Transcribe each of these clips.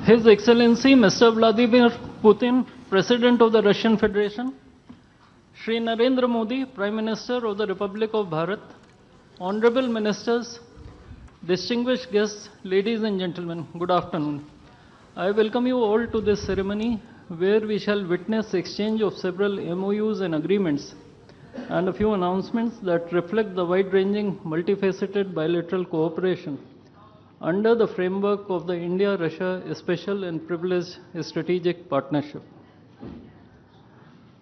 His Excellency Mr. Vladimir Putin, President of the Russian Federation, Shri Narendra Modi, Prime Minister of the Republic of Bharat, Honorable Ministers, distinguished guests, ladies and gentlemen, good afternoon. I welcome you all to this ceremony where we shall witness exchange of several MOUs and agreements and a few announcements that reflect the wide-ranging, multifaceted bilateral cooperation under the framework of the India-Russia Special and Privileged Strategic Partnership.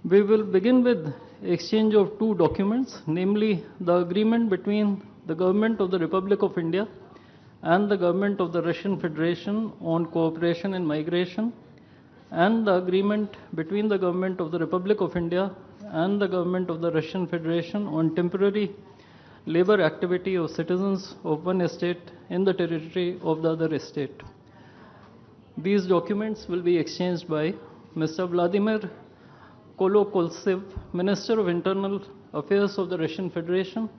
We will begin with exchange of two documents, namely the agreement between the Government of the Republic of India and the Government of the Russian Federation on cooperation in migration, and the agreement between the Government of the Republic of India and the Government of the Russian Federation on temporary labor activity of citizens of one state in the territory of the other state. These documents will be exchanged by Mr. Vladimir Kolokoltsev, Minister of Internal Affairs of the Russian Federation,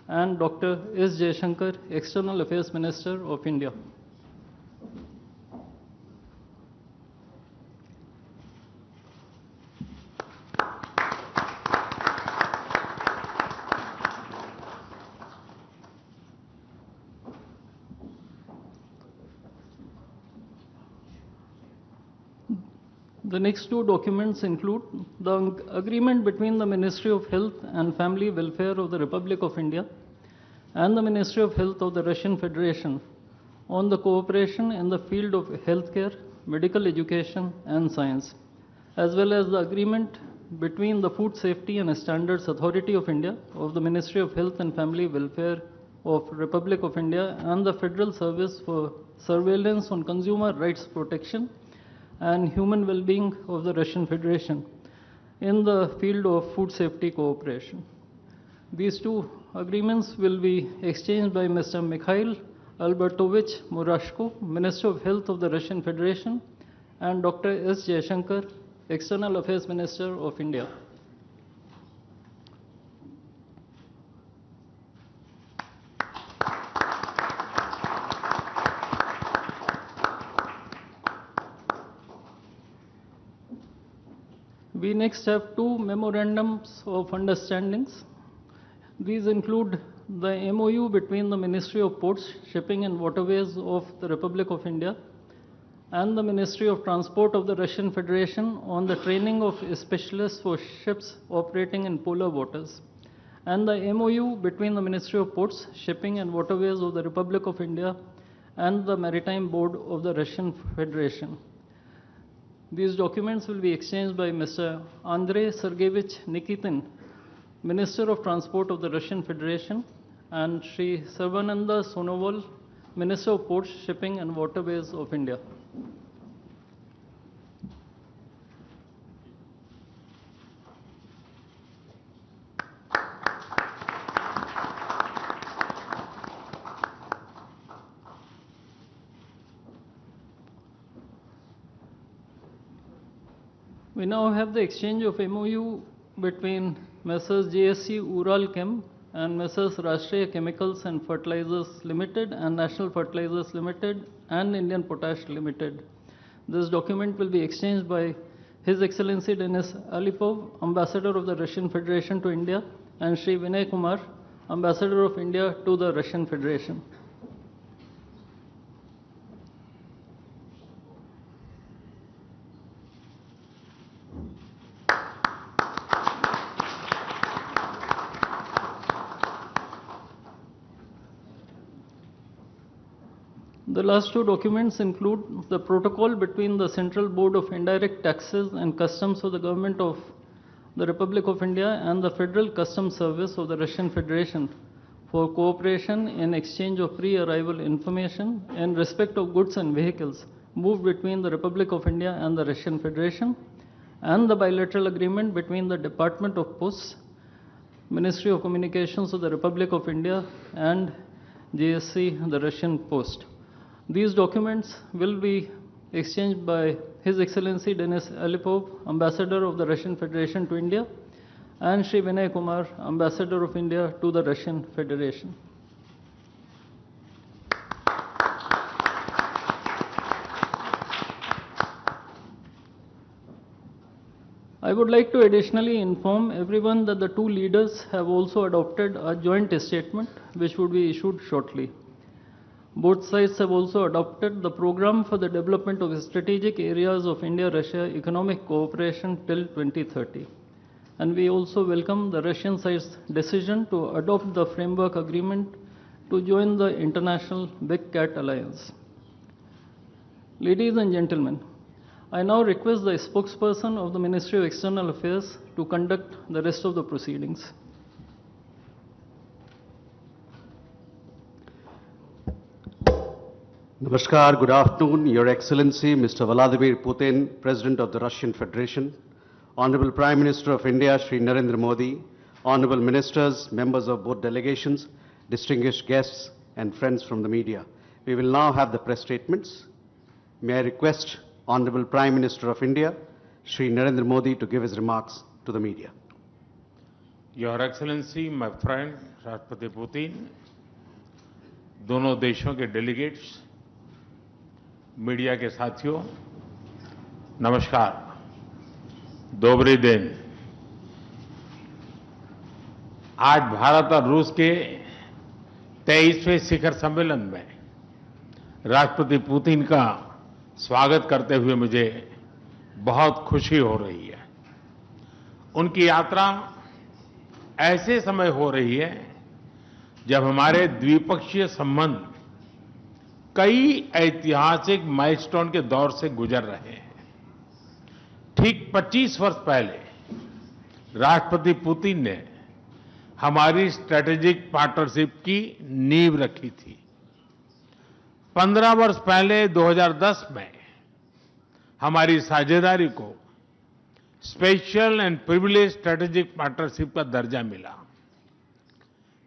and Dr. S. Jaishankar, External Affairs Minister of India. The next two documents include the agreement between the Ministry of Health and Family Welfare of the Republic of India and the Ministry of Health of the Russian Federation on the cooperation in the field of healthcare, medical education, and science, as well as the agreement between the Food Safety and Standards Authority of India of the Ministry of Health and Family Welfare of Republic of India and the Federal Service for Surveillance on Consumer Rights Protection and Human Well-being of the Russian Federation in the field of food safety cooperation. These two agreements will be exchanged by Mr. Mikhail Albertovich Murashko, Minister of Health of the Russian Federation, and Dr. S. Jaishankar, External Affairs Minister of India. We next have two memorandums of understandings. These include the MOU between the Ministry of Ports, Shipping and Waterways of the Republic of India and the Ministry of Transport of the Russian Federation on the training of specialists for ships operating in polar waters, and the MOU between the Ministry of Ports, Shipping and Waterways of the Republic of India and the Maritime Board of the Russian Federation. These documents will be exchanged by Mr. Andrei Sergeyevich Nikitin, Minister of Transport of the Russian Federation, and Sri Sarvananda Sonoval, Minister of Ports, Shipping and Waterways of India. We now have the exchange of MOU between Messrs. JSC Ural Chem and Messrs. Rashtriya Chemicals and Fertilizers Limited and National Fertilizers Limited and Indian Potash Limited. This document will be exchanged by His Excellency Denis Alipov, Ambassador of the Russian Federation to India, and Sri Vinay Kumar, Ambassador of India to the Russian Federation. The last two documents include the protocol between the Central Board of Indirect Taxes and Customs of the Government of the Republic of India and the Federal Customs Service of the Russian Federation for cooperation in exchange of pre-arrival information in respect of goods and vehicles moved between the Republic of India and the Russian Federation, and the bilateral agreement between the Department of Posts, Ministry of Communications of the Republic of India, and JSC, the Russian Post. These documents will be exchanged by His Excellency Denis Alipov, Ambassador of the Russian Federation to India, and Sri Vinay Kumar, Ambassador of India to the Russian Federation. I would like to additionally inform everyone that the two leaders have also adopted a joint statement which would be issued shortly. Both sides have also adopted the program for the development of strategic areas of India-Russia economic cooperation till 2030. And we also welcome the Russian side's decision to adopt the framework agreement to join the international Big Cat Alliance. Ladies and gentlemen, I now request the spokesperson of the Ministry of External Affairs to conduct the rest of the proceedings. Namaskar, good afternoon, Your Excellency, Mr. Vladimir Putin, President of the Russian Federation, Honorable Prime Minister of India, Shri Narendra Modi, Honorable Ministers, members of both delegations, distinguished guests, and friends from the media. We will now have the press statements. May I request Honorable Prime Minister of India, Shri Narendra Modi, to give his remarks to the media. Your Excellency, my friend, राष्ट्रपति Putin, दोनों देशों के delegates, media के साथियों, नमस्कार, दोबरी दिन। आज भारत और रूस के 23वें शिखर सम्मेलन में राष्ट्रपति पुतिन का स्वागत करते हुए मुझे बहुत खुशी हो रही है। उनकी यात्रा ऐसे समय हो रही है जब हमारे द्विपक्षीय संबंध कई ऐतिहासिक माइलस्टोन के दौर से गुजर रहे हैं। ठीक 25 वर्ष पहले राष्ट्रपति पुतिन ने हमारी स्ट्रेटेजिक पार्टनरशिप की नींव रखी थी। 15 वर्ष पहले 2010 में हमारी साझेदारी को special and privilege strategic partnership का दर्जा मिला।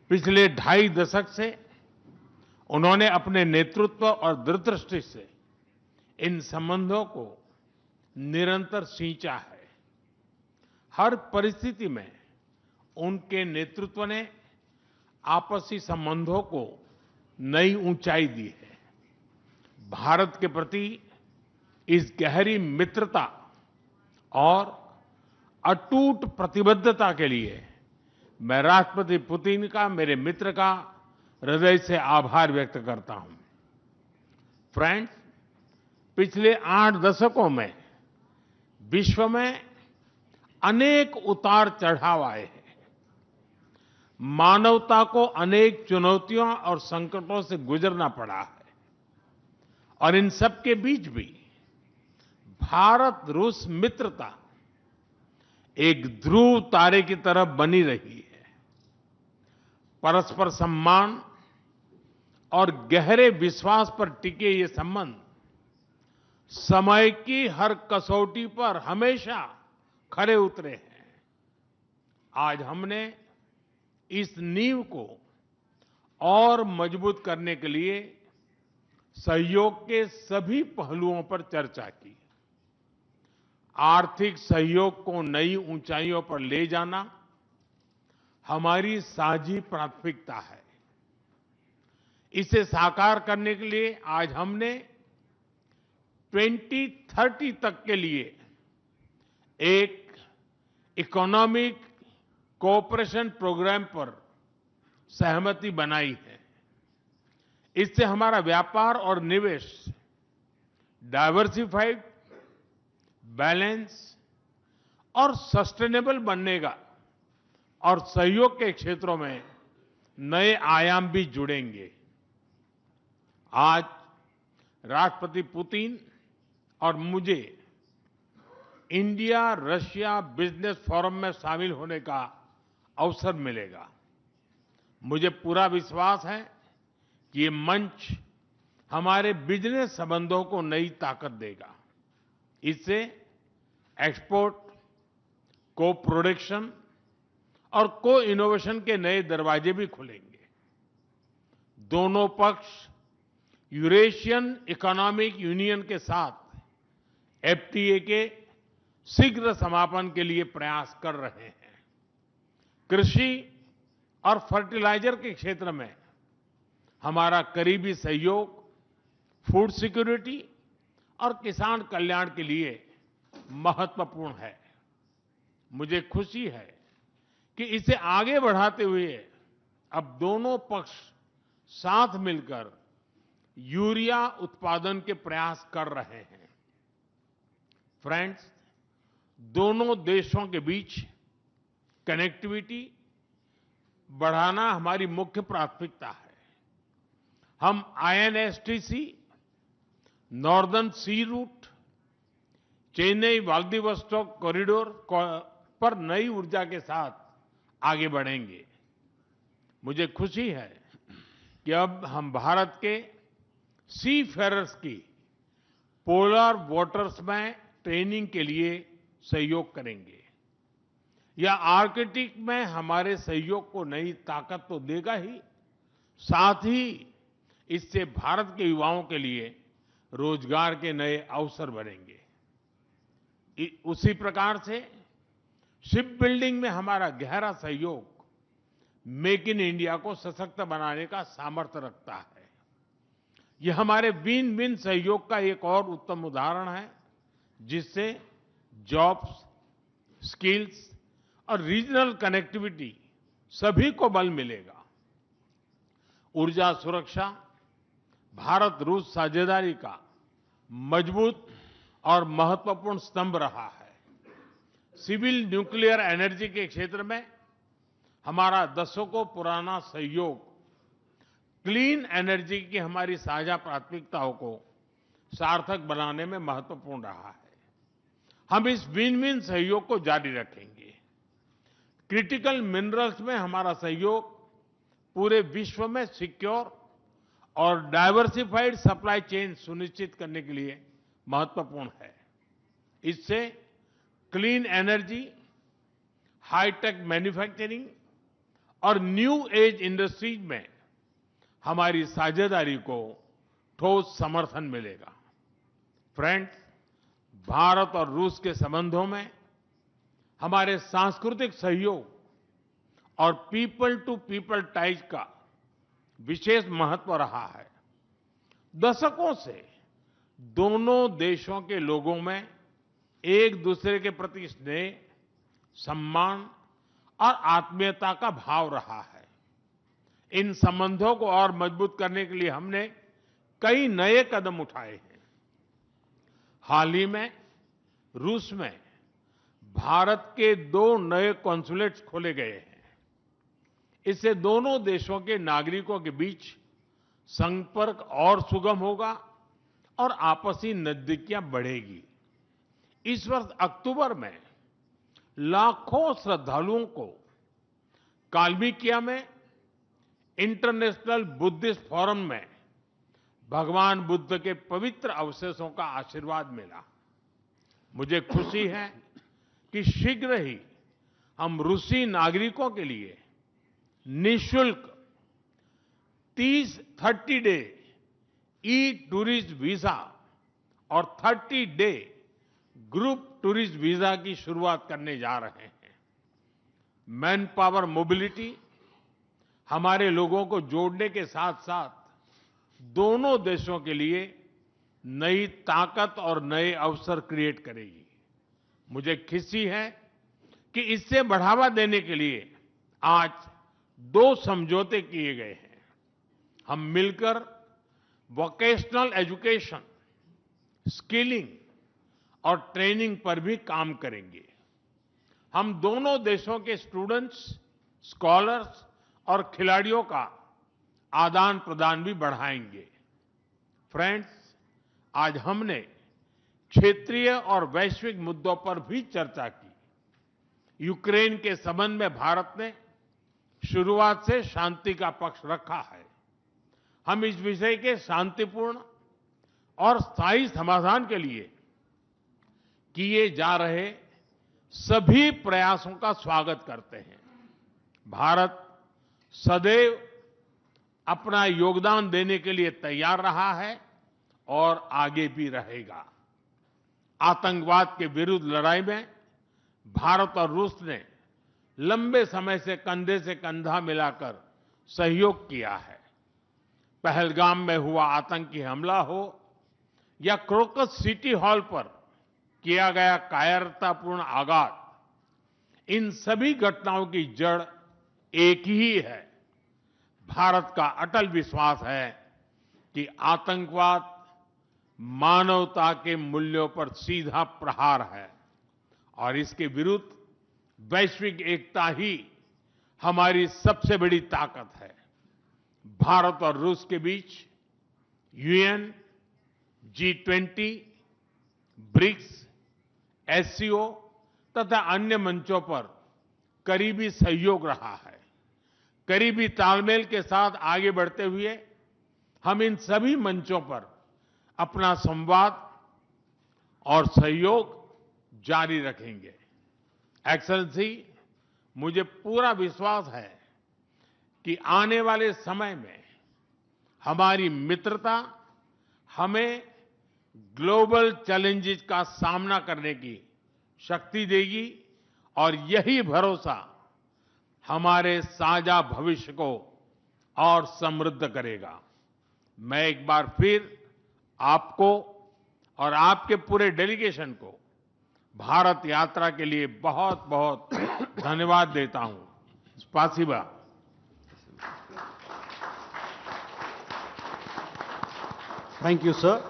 पिछले 2.5 दशक से उन्होंने अपने नेतृत्व और दूरदृष्टि से इन संबंधों को निरंतर सींचा है। हर परिस्थिति में उनके नेतृत्व ने आपसी संबंधों को नई ऊंचाई दी है। भारत के प्रति इस गहरी मित्रता और अटूट प्रतिबद्धता के लिए मैं राष्ट्रपति पुतिन का, मेरे मित्र का हृदय से आभार व्यक्त करता हूं। फ्रेंड्स, पिछले 8 दशकों में विश्व में अनेक उतार चढ़ाव आए हैं। मानवता को अनेक चुनौतियों और संकटों से गुजरना पड़ा है और इन सब के बीच भी भारत रूस मित्रता एक ध्रुव तारे की तरह बनी रही है। परस्पर सम्मान और गहरे विश्वास पर टिके ये संबंध समय की हर कसौटी पर हमेशा खरे उतरे हैं। आज हमने इस नींव को और मजबूत करने के लिए सहयोग के सभी पहलुओं पर चर्चा की। आर्थिक सहयोग को नई ऊंचाइयों पर ले जाना हमारी साझी प्राथमिकता है। इसे साकार करने के लिए आज हमने 2030 तक के लिए एक इकोनॉमिक कोऑपरेशन प्रोग्राम पर सहमति बनाई है। इससे हमारा व्यापार और निवेश डाइवर्सिफाइड, बैलेंस और सस्टेनेबल बनेगा और सहयोग के क्षेत्रों में नए आयाम भी जुड़ेंगे। आज राष्ट्रपति पुतिन और मुझे इंडिया रशिया बिजनेस फोरम में शामिल होने का अवसर मिलेगा। मुझे पूरा विश्वास है कि ये मंच हमारे बिजनेस संबंधों को नई ताकत देगा। इससे एक्सपोर्ट, को प्रोडक्शन और को इनोवेशन के नए दरवाजे भी खुलेंगे। दोनों पक्ष यूरेशियन इकोनॉमिक यूनियन के साथ एफटीए के शीघ्र समापन के लिए प्रयास कर रहे हैं। कृषि और फर्टिलाइजर के क्षेत्र में हमारा करीबी सहयोग फूड सिक्योरिटी और किसान कल्याण के लिए महत्वपूर्ण है। मुझे खुशी है कि इसे आगे बढ़ाते हुए अब दोनों पक्ष साथ मिलकर यूरिया उत्पादन के प्रयास कर रहे हैं। फ्रेंड्स, दोनों देशों के बीच कनेक्टिविटी बढ़ाना हमारी मुख्य प्राथमिकता है। हम INSTC, नॉर्दर्न सी रूट, चेन्नई व्लादिवोस्टोक कॉरिडोर पर नई ऊर्जा के साथ आगे बढ़ेंगे। मुझे खुशी है कि अब हम भारत के सी फेरर्स की पोलर वाटर्स में ट्रेनिंग के लिए सहयोग करेंगे। यह आर्कटिक में हमारे सहयोग को नई ताकत तो देगा ही, साथ ही इससे भारत के युवाओं के लिए रोजगार के नए अवसर बनेंगे। उसी प्रकार से शिप बिल्डिंग में हमारा गहरा सहयोग मेक इन इंडिया को सशक्त बनाने का सामर्थ्य रखता है। यह हमारे विन विन सहयोग का एक और उत्तम उदाहरण है, जिससे जॉब्स, स्किल्स और रीजनल कनेक्टिविटी सभी को बल मिलेगा। ऊर्जा सुरक्षा भारत रूस साझेदारी का मजबूत और महत्वपूर्ण स्तंभ रहा है। सिविल न्यूक्लियर एनर्जी के क्षेत्र में हमारा दशकों पुराना सहयोग क्लीन एनर्जी की हमारी साझा प्राथमिकताओं को सार्थक बनाने में महत्वपूर्ण रहा है। हम इस विन विन सहयोग को जारी रखेंगे। क्रिटिकल मिनरल्स में हमारा सहयोग पूरे विश्व में सिक्योर और डाइवर्सिफाइड सप्लाई चेन सुनिश्चित करने के लिए महत्वपूर्ण है। इससे क्लीन एनर्जी, हाईटेक मैन्युफैक्चरिंग और न्यू एज इंडस्ट्रीज में हमारी साझेदारी को ठोस समर्थन मिलेगा। फ्रेंड्स, भारत और रूस के संबंधों में हमारे सांस्कृतिक सहयोग और पीपल टू पीपल टाइज का विशेष महत्व रहा है। दशकों से दोनों देशों के लोगों में एक दूसरे के प्रति स्नेह, सम्मान और आत्मीयता का भाव रहा है। इन संबंधों को और मजबूत करने के लिए हमने कई नए कदम उठाए हैं। हाल ही में रूस में भारत के 2 नए कॉन्सुलेट्स खोले गए हैं। इससे दोनों देशों के नागरिकों के बीच संपर्क और सुगम होगा और आपसी नजदीकियां बढ़ेगी। इस वर्ष अक्टूबर में लाखों श्रद्धालुओं को काल्मिकिया में इंटरनेशनल बुद्धिस्ट फोरम में भगवान बुद्ध के पवित्र अवशेषों का आशीर्वाद मिला। मुझे खुशी है कि शीघ्र ही हम रूसी नागरिकों के लिए निःशुल्क 30 डे ई टूरिस्ट वीजा और 30 डे ग्रुप टूरिस्ट वीजा की शुरुआत करने जा रहे हैं। मैन पावर मोबिलिटी हमारे लोगों को जोड़ने के साथ साथ दोनों देशों के लिए नई ताकत और नए अवसर क्रिएट करेगी। मुझे खुशी है कि इससे बढ़ावा देने के लिए आज 2 समझौते किए गए हैं। हम मिलकर वोकेशनल एजुकेशन, स्किलिंग और ट्रेनिंग पर भी काम करेंगे। हम दोनों देशों के स्टूडेंट्स, स्कॉलर्स और खिलाड़ियों का आदान प्रदान भी बढ़ाएंगे। फ्रेंड्स, आज हमने क्षेत्रीय और वैश्विक मुद्दों पर भी चर्चा की। यूक्रेन के संबंध में भारत ने शुरुआत से शांति का पक्ष रखा है। हम इस विषय के शांतिपूर्ण और स्थायी समाधान के लिए किए जा रहे सभी प्रयासों का स्वागत करते हैं। भारत सदैव अपना योगदान देने के लिए तैयार रहा है और आगे भी रहेगा। आतंकवाद के विरुद्ध लड़ाई में भारत और रूस ने लंबे समय से कंधा मिलाकर सहयोग किया है। पहलगाम में हुआ आतंकी हमला हो या क्रोकस सिटी हॉल पर किया गया कायरतापूर्ण आघात, इन सभी घटनाओं की जड़ एक ही है। भारत का अटल विश्वास है कि आतंकवाद मानवता के मूल्यों पर सीधा प्रहार है और इसके विरुद्ध वैश्विक एकता ही हमारी सबसे बड़ी ताकत है। भारत और रूस के बीच यूएन, G20, ब्रिक्स, एससीओ तथा अन्य मंचों पर करीबी सहयोग रहा है। करीबी तालमेल के साथ आगे बढ़ते हुए हम इन सभी मंचों पर अपना संवाद और सहयोग जारी रखेंगे। एक्सेलेंसी, मुझे पूरा विश्वास है कि आने वाले समय में हमारी मित्रता हमें ग्लोबल चैलेंजेस का सामना करने की शक्ति देगी और यही भरोसा हमारे साझा भविष्य को और समृद्ध करेगा। मैं एक बार फिर आपको और आपके पूरे डेलीगेशन को भारत यात्रा के लिए बहुत बहुत धन्यवाद देता हूं। स्पासिबा। Thank you, sir.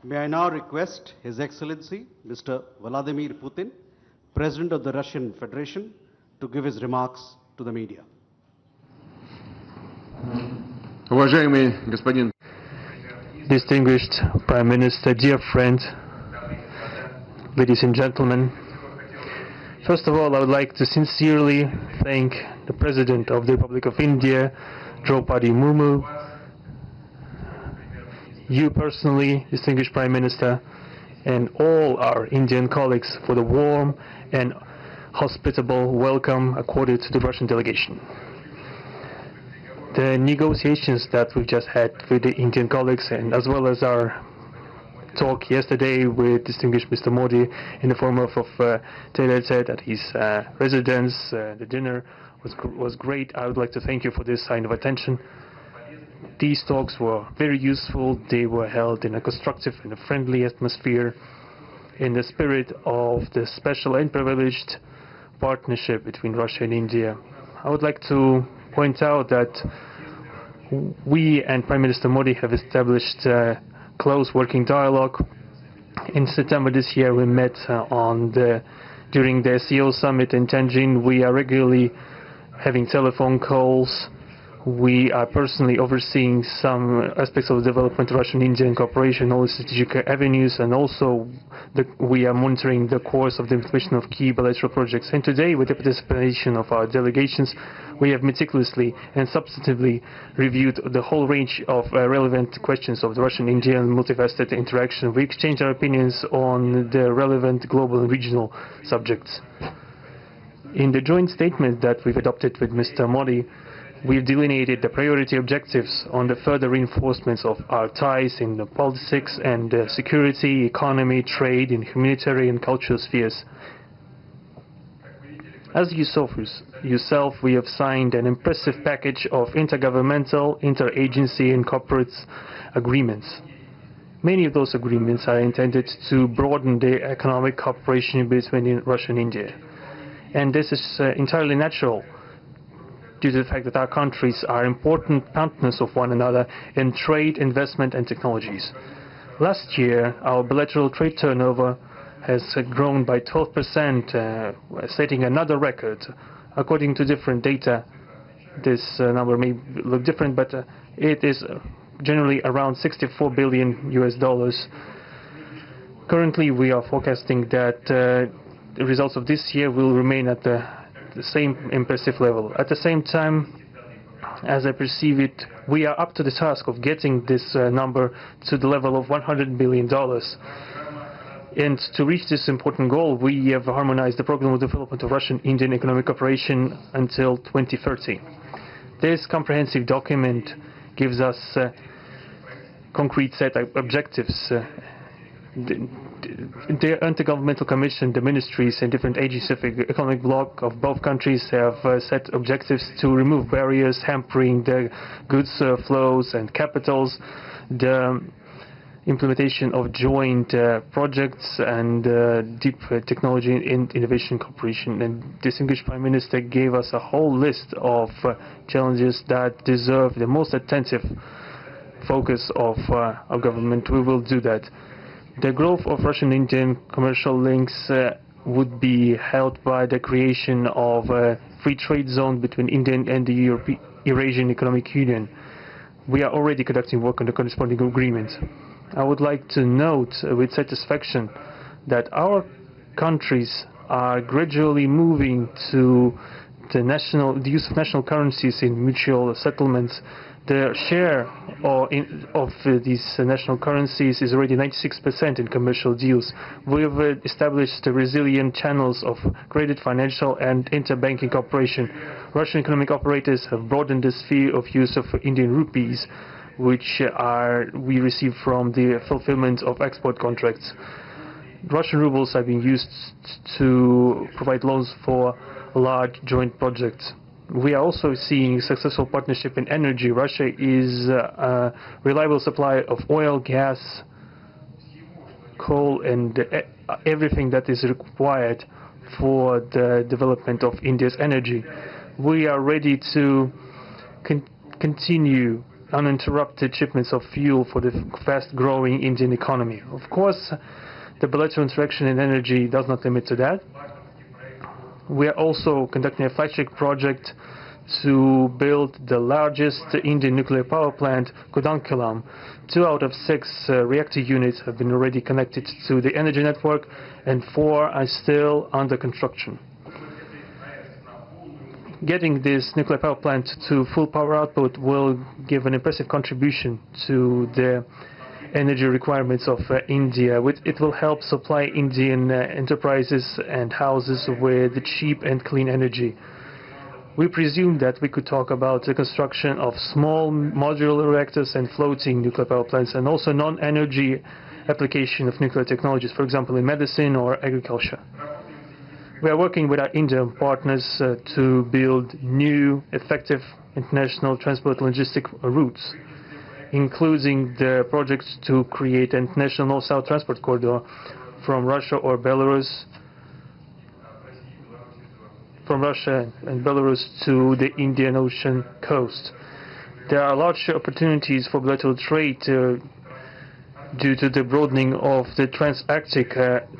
May I now request His Excellency, Mr. Vladimir Putin, President of the Russian Federation, to give his remarks to the media. Уважаемый господин, distinguished Prime Minister, dear friend, ladies and gentlemen, first of all, I would like to sincerely thank the President of the Republic of India, Draupadi Murmu, you personally, distinguished Prime Minister, and all our Indian colleagues for the warm and hospitable welcome accorded to the Russian delegation. The negotiations that we've just had with the Indian colleagues, and as well as our talk yesterday with distinguished Mr. Modi in the form of Tele-Set at his residence, the dinner was great. I would like to thank you for this sign of attention. These talks were very useful. They were held in a constructive and a friendly atmosphere in the spirit of the special and privileged partnership between Russia and India. I would like to point out that we and Prime Minister Modi have established a close working dialogue. In September this year, we met during the SEO summit in Tianjin. We are regularly having telephone calls. We are personally overseeing some aspects of the development of Russian-Indian cooperation, all the strategic avenues, and also we are monitoring the course of the implementation of key bilateral projects. And today, with the participation of our delegations, we have meticulously and substantively reviewed the whole range of relevant questions of the Russian-Indian multifaceted interaction. We exchanged our opinions on the relevant global and regional subjects. In the joint statement that we've adopted with Mr. Modi, we've delineated the priority objectives on the further reinforcements of our ties in the politics and security, economy, trade, in humanitarian and cultural spheres. As you saw for yourself, we have signed an impressive package of intergovernmental, interagency and corporate agreements. Many of those agreements are intended to broaden the economic cooperation between Russia and India. And this is entirely natural, due to the fact that our countries are important partners of one another in trade, investment and technologies. Last year, our bilateral trade turnover has grown by 12%, setting another record. According to different data, this number may look different, but it is generally around $64 billion US. Currently, we are forecasting that the results of this year will remain at the same impressive level. At the same time, as I perceive it, we are up to the task of getting this number to the level of $100 billion. And to reach this important goal, we have harmonized the program of development of Russian-Indian economic cooperation until 2030. This comprehensive document gives us a concrete set of objectives. The Intergovernmental Commission, the ministries and different agencies of the economic bloc of both countries have set objectives to remove barriers hampering the goods flows and capitals. The implementation of joint projects and deep technology and innovation cooperation. And distinguished Prime Minister gave us a whole list of challenges that deserve the most attentive focus of our government. We will do that. The growth of Russian-Indian commercial links would be helped by the creation of a free trade zone between India and the Eurasian Economic Union. We are already conducting work on the corresponding agreement. I would like to note with satisfaction that our countries are gradually moving to the use of national currencies in mutual settlements. The share of these national currencies is already 96% in commercial deals. We have established resilient channels of credit, financial and interbanking cooperation. Russian economic operators have broadened the sphere of use of Indian rupees, which we receive from the fulfillment of export contracts. Russian rubles are being used to provide loans for large joint projects. We are also seeing successful partnership in energy. Russia is a reliable supplier of oil, gas, coal, and everything that is required for the development of India's energy. We are ready to continue uninterrupted shipments of fuel for the fast-growing Indian economy. Of course, the bilateral interaction in energy does not limit to that. We are also conducting a flagship project to build the largest Indian nuclear power plant, Kudankulam. 2 out of 6 reactor units have been already connected to the energy network, and 4 are still under construction. Getting this nuclear power plant to full power output will give an impressive contribution to the energy requirements of India. It will help supply Indian enterprises and houses with cheap and clean energy. We presume that we could talk about the construction of small modular reactors and floating nuclear power plants, and also non-energy application of nuclear technologies, for example in medicine or agriculture. We are working with our Indian partners to build new, effective international transport logistic routes, including the projects to create an international north-south transport corridor from Russia and Belarus to the Indian Ocean coast. There are large opportunities for bilateral trade due to the broadening of the trans-Arctic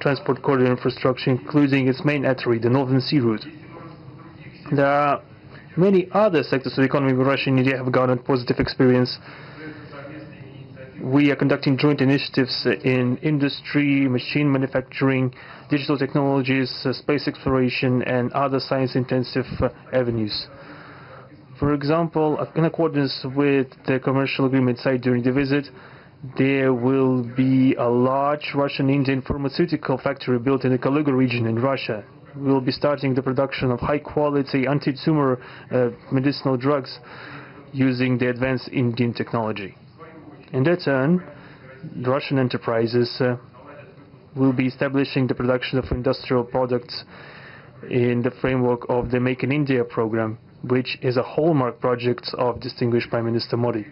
transport corridor infrastructure, including its main artery, the Northern Sea Route. There are many other sectors of the economy where Russia and India have garnered positive experience. We are conducting joint initiatives in industry, machine manufacturing, digital technologies, space exploration, and other science-intensive avenues. For example, in accordance with the commercial agreement signed during the visit, there will be a large Russian-Indian pharmaceutical factory built in the Kaluga region in Russia. We will be starting the production of high-quality anti-tumor medicinal drugs using the advanced Indian technology. In their turn, Russian enterprises will be establishing the production of industrial products in the framework of the Make in India program, which is a hallmark project of distinguished Prime Minister Modi.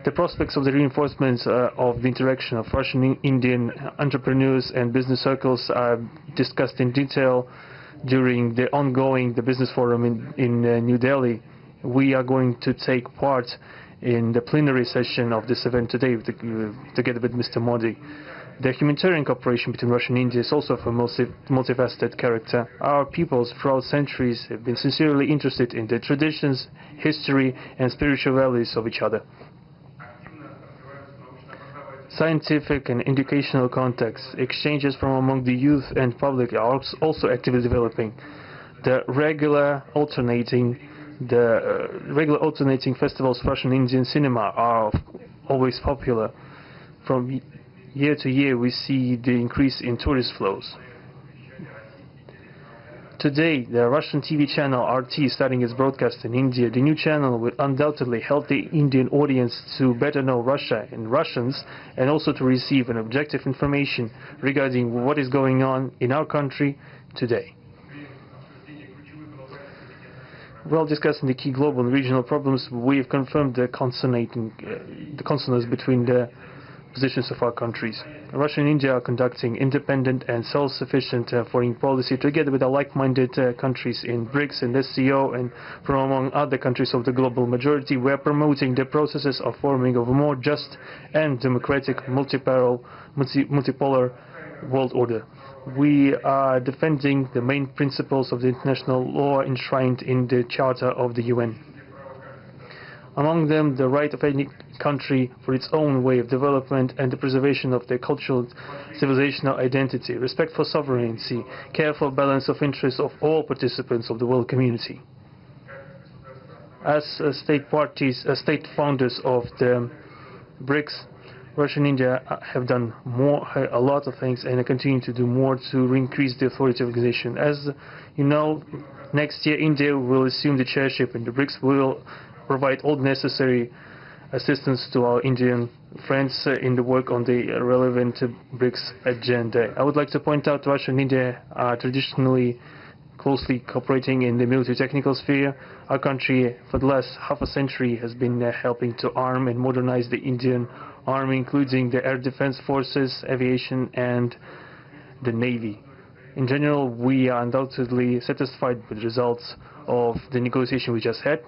The prospects of the reinforcement of the interaction of Russian-Indian entrepreneurs and business circles are discussed in detail during the ongoing Business Forum in New Delhi. We are going to take part in the plenary session of this event today together with Mr. Modi. The humanitarian cooperation between Russia and India is also of a multifaceted character. Our peoples throughout centuries have been sincerely interested in the traditions, history and spiritual values of each other. Scientific and educational contacts, exchanges from among the youth and public are also actively developing. The regular alternating festivals of Russian Indian cinema are always popular. From year to year we see the increase in tourist flows. Today, the Russian TV channel RT starting its broadcast in India. The new channel will undoubtedly help the Indian audience to better know Russia and Russians, and also to receive an objective information regarding what is going on in our country today. While discussing the key global and regional problems, we have confirmed the consonance between the positions of our countries. Russia and India are conducting independent and self-sufficient foreign policy together with our like-minded countries in BRICS and SCO, and from among other countries of the global majority. We are promoting the processes of forming of a more just and democratic multipolar world order. We are defending the main principles of the international law enshrined in the Charter of the UN. Among them, the right of any country for its own way of development and the preservation of their cultural civilizational identity, respect for sovereignty, careful balance of interests of all participants of the world community. As state founders of the BRICS, Russia and India have done a lot of things and continue to do more to increase the authority of the organization. As you know, next year India will assume the chairship and the BRICS will provide all necessary assistance to our Indian friends in the work on the relevant BRICS agenda. I would like to point out Russia and India are traditionally closely cooperating in the military technical sphere. Our country for the last half a century has been helping to arm and modernize the Indian Army, including the air defense forces, aviation and the Navy. In general, we are undoubtedly satisfied with the results of the negotiation we just had.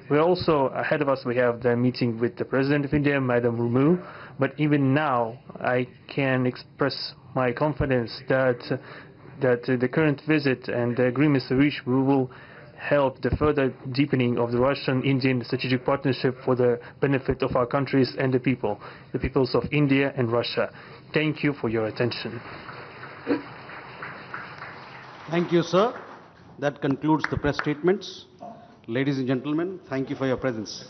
We also, ahead of us, we have the meeting with the President of India, Madam Murmu. But even now, I can express my confidence that the current visit and the agreements reached will help the further deepening of the Russian-Indian strategic partnership for the benefit of our countries and the peoples of India and Russia. Thank you for your attention. Thank you, sir. That concludes the press statements. Ladies and gentlemen, thank you for your presence.